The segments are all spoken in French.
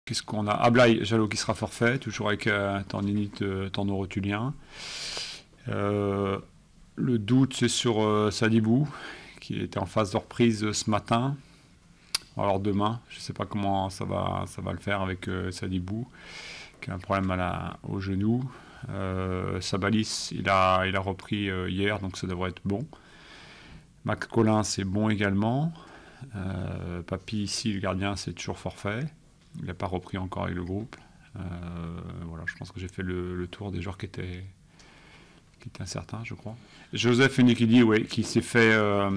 Qu'est-ce qu'on a? Ablaye Jalot qui sera forfait, toujours avec tendinite tendon-rotulien. Le doute, c'est sur Sadibou, qui était en phase de reprise ce matin. Alors demain, je ne sais pas comment ça va le faire avec Sadibou, qui a un problème au genou. Sabalis, il a repris hier, donc ça devrait être bon. Max Collin, c'est bon également. Papy, ici, le gardien, c'est toujours forfait. Il n'a pas repris encore avec le groupe. Voilà, je pense que j'ai fait le tour des joueurs qui étaient incertains, je crois. Joseph Enekidi, oui, qui s'est fait la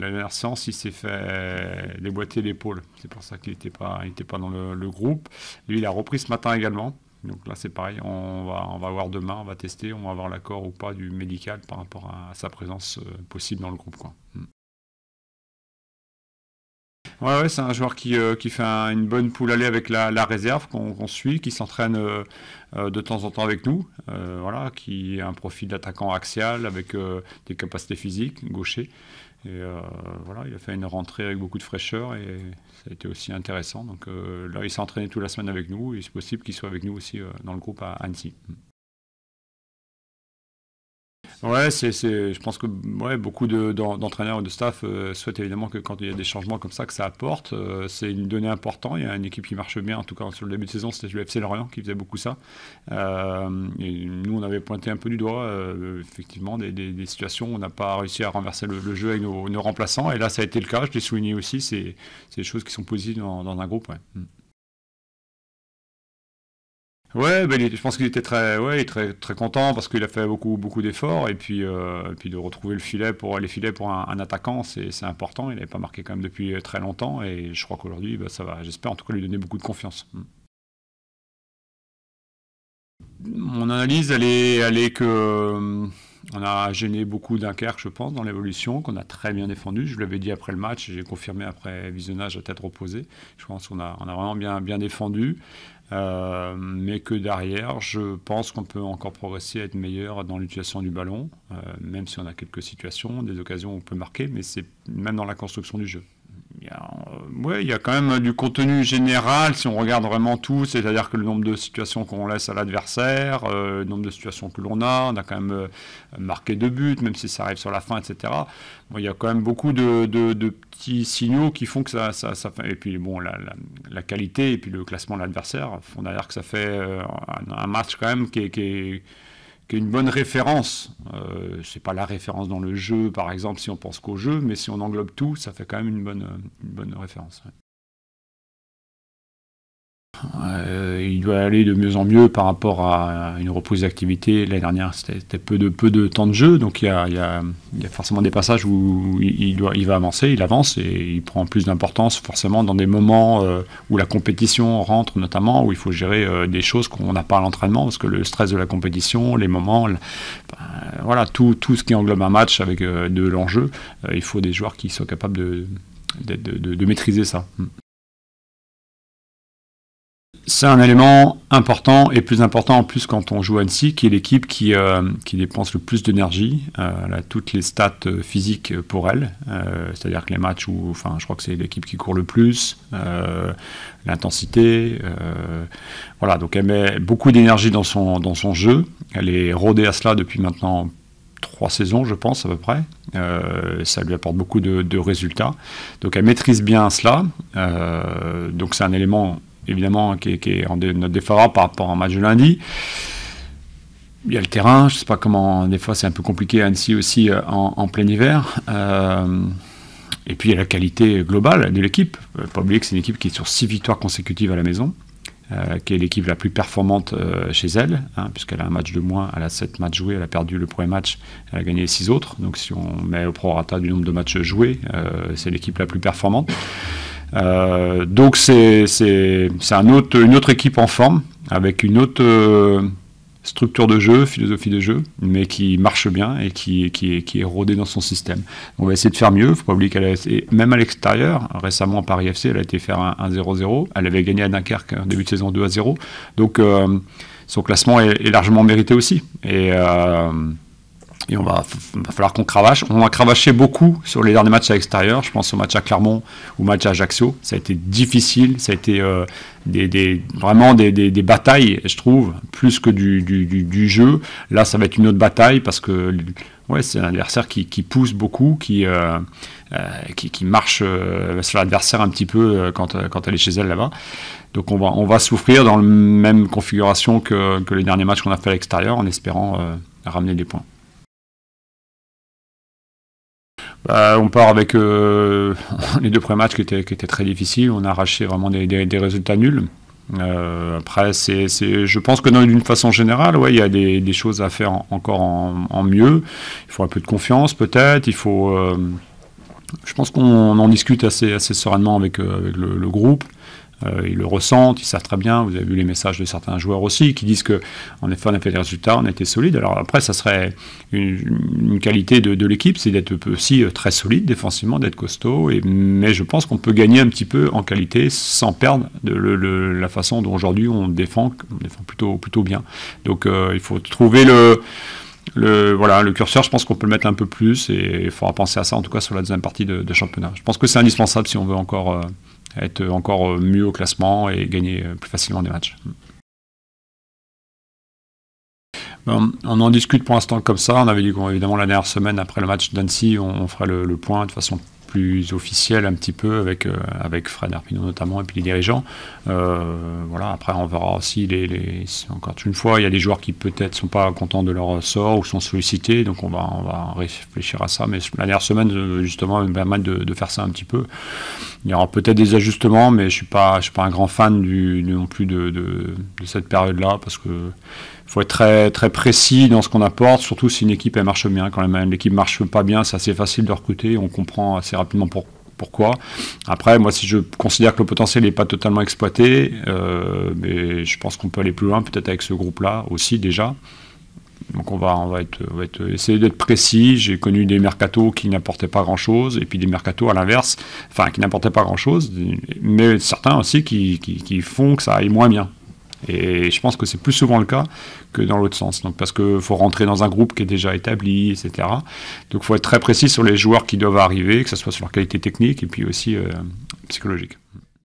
dernière séance, il s'est fait déboîter l'épaule. C'est pour ça qu'il n'était pas dans le groupe. Lui, il a repris ce matin également. Donc là, c'est pareil. On va voir demain, on va tester, on va avoir l'accord ou pas du médical par rapport à sa présence possible dans le groupe, quoi. Ouais, c'est un joueur qui fait une bonne poule aller avec la réserve qu'on suit, qui s'entraîne de temps en temps avec nous, voilà, qui a un profil d'attaquant axial avec des capacités physiques, gaucher. Et voilà, il a fait une rentrée avec beaucoup de fraîcheur et ça a été aussi intéressant. Donc là, il s'est entraîné toute la semaine avec nous et c'est possible qu'il soit avec nous aussi dans le groupe à Annecy. Ouais, je pense que beaucoup d'entraîneurs et de staff souhaitent évidemment que quand il y a des changements comme ça, que ça apporte. C'est une donnée importante. Il y a une équipe qui marche bien, en tout cas sur le début de saison, c'était le FC Lorient qui faisait beaucoup ça. Et nous, on avait pointé un peu du doigt, effectivement, des situations où on n'a pas réussi à renverser le jeu avec nos remplaçants. Et là, ça a été le cas, je l'ai souligné aussi. C'est des choses qui sont positives dans un groupe. Ouais. Ouais, je pense qu'il était très content parce qu'il a fait beaucoup d'efforts et puis de retrouver les filets pour un attaquant, c'est important. Il n'avait pas marqué quand même depuis très longtemps et je crois qu'aujourd'hui, ça va, j'espère en tout cas lui donner beaucoup de confiance. Mon analyse, elle est que on a gêné beaucoup Dunkerque, je pense, dans l'évolution, qu'on a très bien défendu. Je l'avais dit après le match, et j'ai confirmé après visionnage à tête reposée. Je pense qu'on a vraiment bien défendu. Mais que derrière, je pense qu'on peut encore progresser, être meilleur dans l'utilisation du ballon, même si on a quelques situations, des occasions où on peut marquer, mais c'est même dans la construction du jeu. Il y a quand même du contenu général, si on regarde vraiment tout, c'est-à-dire que le nombre de situations qu'on laisse à l'adversaire, le nombre de situations que on a quand même marqué 2 buts, même si ça arrive sur la fin, etc. Il y a quand même beaucoup de petits signaux qui font que ça fait... Et puis la qualité et puis le classement de l'adversaire font derrière que ça fait un match quand même qui est une bonne référence. C'est pas la référence dans le jeu, par exemple, si on pense qu'au jeu, mais si on englobe tout, ça fait quand même une bonne référence. Ouais. Il doit aller de mieux en mieux par rapport à une reprise d'activité. L'année dernière, c'était peu de temps de jeu, donc il y a forcément des passages où il va avancer, il avance et il prend plus d'importance forcément dans des moments où la compétition rentre notamment, où il faut gérer des choses qu'on n'a pas à l'entraînement, parce que le stress de la compétition, les moments, voilà, tout ce qui englobe un match avec de l'enjeu, il faut des joueurs qui soient capables de maîtriser ça. C'est un élément important et plus important en plus quand on joue à Annecy, qui est l'équipe qui dépense le plus d'énergie. Elle a toutes les stats physiques pour elle, c'est-à-dire que les matchs où, je crois que c'est l'équipe qui court le plus, l'intensité, voilà. Donc elle met beaucoup d'énergie dans son jeu. Elle est rodée à cela depuis maintenant 3 saisons, je pense, à peu près. Ça lui apporte beaucoup de résultats. Donc elle maîtrise bien cela. Donc c'est un élément évidemment qui est en note défavorable par rapport à un match de lundi. Il y a le terrain, je ne sais pas comment, des fois c'est un peu compliqué à Annecy aussi en plein hiver. Et puis il y a la qualité globale de l'équipe. Il ne faut pas oublier que c'est une équipe qui est sur 6 victoires consécutives à la maison, qui est l'équipe la plus performante chez elle, puisqu'elle a un match de moins, elle a 7 matchs joués, elle a perdu le premier match, elle a gagné les 6 autres. Donc si on met au prorata du nombre de matchs joués, c'est l'équipe la plus performante. Donc c'est une autre équipe en forme, avec une autre structure de jeu, philosophie de jeu, mais qui marche bien et qui est rodée dans son système. On va essayer de faire mieux. Il ne faut pas oublier qu'elle a été, même à l'extérieur, récemment Paris FC, elle a été faire un 0-0. Elle avait gagné à Dunkerque en début de saison 2-0. Donc son classement est largement mérité aussi. Et Et va falloir qu'on cravache. On a cravaché beaucoup sur les derniers matchs à l'extérieur. Je pense au match à Clermont ou au match à Ajaccio. Ça a été difficile. Ça a été vraiment des batailles, je trouve, plus que du jeu. Là, ça va être une autre bataille parce que c'est un adversaire qui pousse beaucoup, qui marche sur l'adversaire un petit peu quand elle est chez elle là-bas. Donc on va souffrir dans la même configuration que les derniers matchs qu'on a fait à l'extérieur en espérant ramener des points. On part avec les 2 premiers matchs qui étaient très difficiles. On a arraché vraiment des résultats nuls. Après, je pense que d'une façon générale, il y a des choses à faire encore en mieux. Il faut un peu de confiance peut-être. Il faut, je pense qu'on en discute assez sereinement avec le groupe. Ils le ressentent, ils savent très bien. Vous avez vu les messages de certains joueurs aussi qui disent qu'en effet on a fait des résultats, on a été solide. Alors après, ça serait une qualité de l'équipe, c'est d'être aussi très solide défensivement, d'être costaud. Mais je pense qu'on peut gagner un petit peu en qualité sans perdre la façon dont aujourd'hui on défend plutôt bien. Donc il faut trouver le curseur. Je pense qu'on peut le mettre un peu plus et il faudra penser à ça en tout cas sur la deuxième partie de championnat. Je pense que c'est indispensable si on veut encore être encore mieux au classement et gagner plus facilement des matchs. On en discute pour l'instant comme ça. On avait dit qu'évidemment la dernière semaine après le match d'Annecy, on ferait le point de façon plus officielle un petit peu avec Fred Arpino notamment et puis les dirigeants. Après on verra aussi encore une fois, il y a des joueurs qui peut-être sont pas contents de leur sort ou sont sollicités, donc on va réfléchir à ça. Mais la dernière semaine justement me permet de faire ça un petit peu. Il y aura peut-être des ajustements, mais je suis pas un grand fan non plus de cette période-là parce que il faut être très, très précis dans ce qu'on apporte, surtout si une équipe elle marche bien. Quand l'équipe marche pas bien, c'est assez facile de recruter, on comprend assez rapidement pourquoi. Après, moi, si je considère que le potentiel n'est pas totalement exploité, mais je pense qu'on peut aller plus loin, peut-être avec ce groupe-là aussi déjà. Donc on va essayer d'être précis. J'ai connu des mercatos qui n'apportaient pas grand-chose, et puis des mercatos à l'inverse, qui n'apportaient pas grand-chose, mais certains aussi qui font que ça aille moins bien. Et je pense que c'est plus souvent le cas que dans l'autre sens. Donc parce qu'il faut rentrer dans un groupe qui est déjà établi, etc. Donc il faut être très précis sur les joueurs qui doivent arriver, que ce soit sur leur qualité technique et puis aussi psychologique.